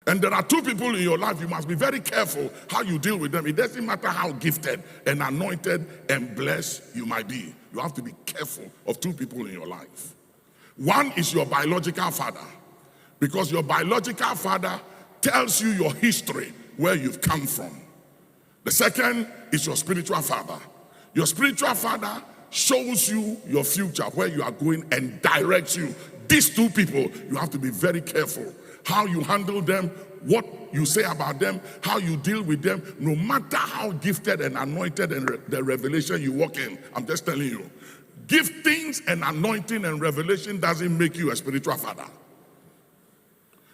And there are two people in your life, you must be very careful how you deal with them. It doesn't matter how gifted and anointed and blessed you might be. You have to be careful of two people in your life. One is your biological father, because your biological father tells you your history, where you've come from. The second is your spiritual father. Your spiritual father shows you your future, where you are going, and directs you. These two people, you have to be very careful how you handle them, what you say about them, how you deal with them, no matter how gifted and anointed and the revelation you walk in. I'm just telling you, giftings and anointing and revelation doesn't make you a spiritual father,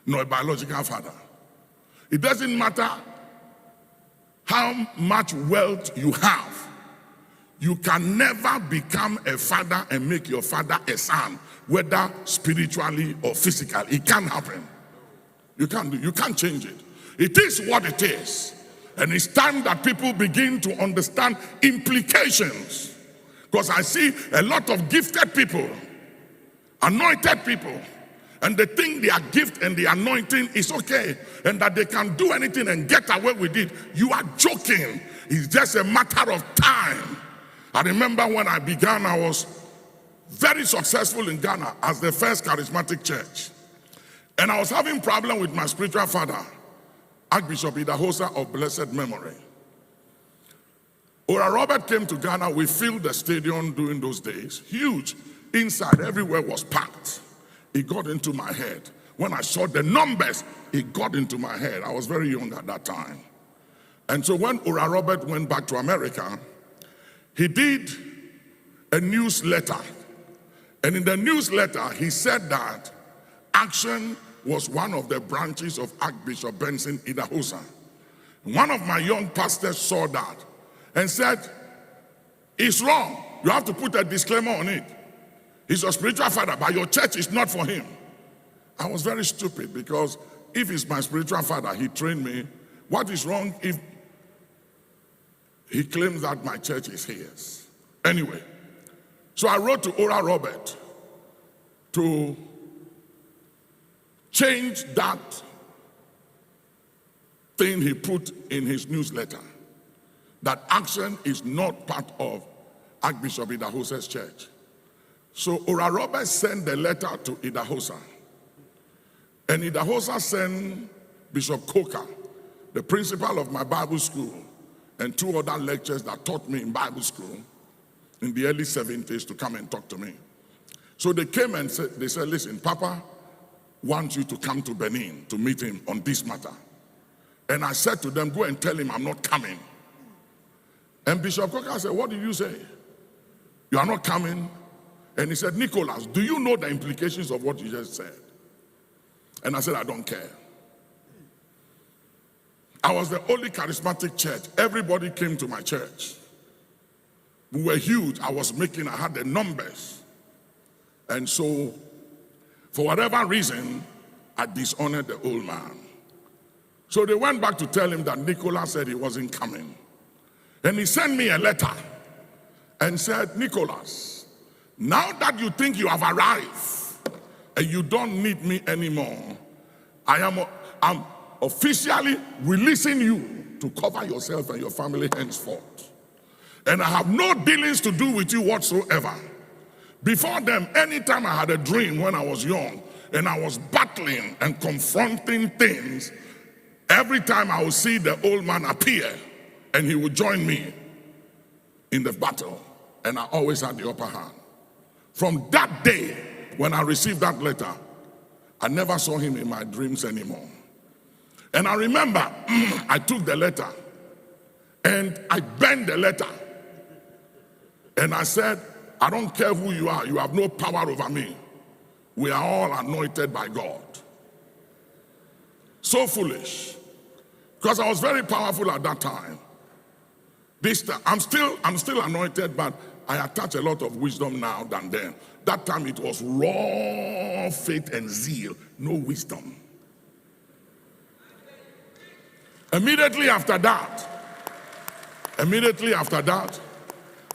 nor a biological father. It doesn't matter how much wealth you have. You can never become a father and make your father a son, whether spiritually or physically. It can't happen. You can't change it. It is what it is. And it's time that people begin to understand implications. Because I see a lot of gifted people, anointed people, and they think their gift and the anointing is okay, and that they can do anything and get away with it. You are joking. It's just a matter of time. I remember when I began, I was very successful in Ghana as the first charismatic church. And I was having problem with my spiritual father, Archbishop Idahosa of blessed memory. Ora Robert came to Ghana. We filled the stadium during those days. Huge. Inside, everywhere was packed. It got into my head. When I saw the numbers, it got into my head. I was very young at that time. And so when Ora Robert went back to America, he did a newsletter. And in the newsletter, he said that Action was one of the branches of Archbishop Benson Idahosa. One of my young pastors saw that and said, it's wrong. You have to put a disclaimer on it. He's your spiritual father, but your church is not for him. I was very stupid, because if he's my spiritual father, he trained me. What is wrong if he claims that my church is his? Anyway, so I wrote to Ora Robert to change that thing he put in his newsletter, that Action is not part of Archbishop Idahosa's church. So Ora Robert sent the letter to Idahosa, and Idahosa sent Bishop Coker, the principal of my Bible school, and two other lecturers that taught me in Bible school in the early 70s, to come and talk to me. So they came and said, listen, Papa wants you to come to Benin to meet him on this matter. And I said to them, go and tell him I'm not coming. And Bishop Coker said, what did you say? You are not coming? And he said, Nicholas, do you know the implications of what you just said? And I said, I don't care. I was the only charismatic church. Everybody came to my church. We were huge. I had the numbers. And so, for whatever reason, I dishonored the old man. So they went back to tell him that Nicholas said he wasn't coming. And he sent me a letter and said, Nicholas, now that you think you have arrived and you don't need me anymore, I'm officially releasing you to cover yourself and your family henceforth. And I have no dealings to do with you whatsoever. Before them, anytime I had a dream when I was young and I was battling and confronting things, every time I would see the old man appear and he would join me in the battle, and I always had the upper hand. From that day, when I received that letter, I never saw him in my dreams anymore. And I remember I took the letter and I bent the letter and I said, I don't care who you are, you have no power over me. We are all anointed by God. So foolish. Because I was very powerful at that time. This time, I'm still anointed, but I attach a lot of wisdom now than then. That time it was raw faith and zeal, no wisdom. Immediately after that,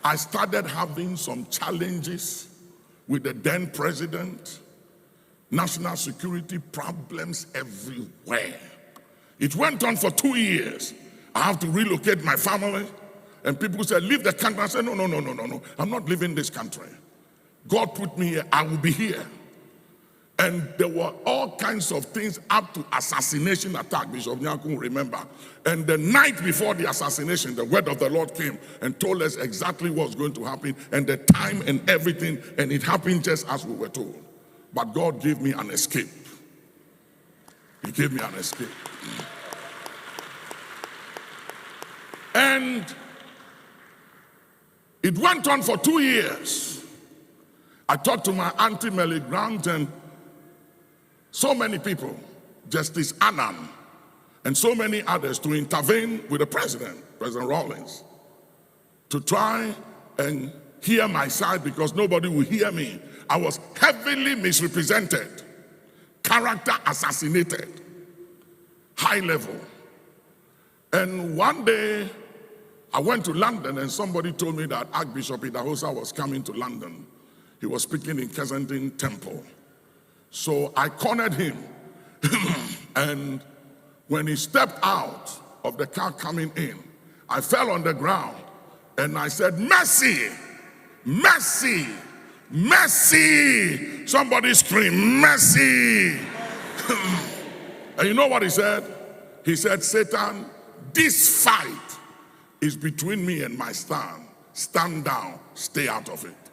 I started having some challenges with the then president, national security problems everywhere. It went on for 2 years. I have to relocate my family. And people said, leave the country. I said, no. I'm not leaving this country. God put me here. I will be here. And there were all kinds of things up to assassination attack, Bishop Nyankun will remember. And the night before the assassination, the word of the Lord came and told us exactly what was going to happen and the time and everything. And it happened just as we were told. But God gave me an escape. He gave me an escape. And it went on for 2 years. I talked to my auntie Melly Grant and so many people, Justice Annan, and so many others to intervene with the President Rawlings, to try and hear my side because nobody will hear me. I was heavily misrepresented, character assassinated, high level. And one day, I went to London and somebody told me that Archbishop Idahosa was coming to London. He was speaking in Kensington Temple. So I cornered him. And when he stepped out of the car coming in, I fell on the ground and I said, mercy, mercy, mercy. Somebody scream, mercy. And you know what he said? He said, Satan, this fight is between me and my stand. Stand down, stay out of it.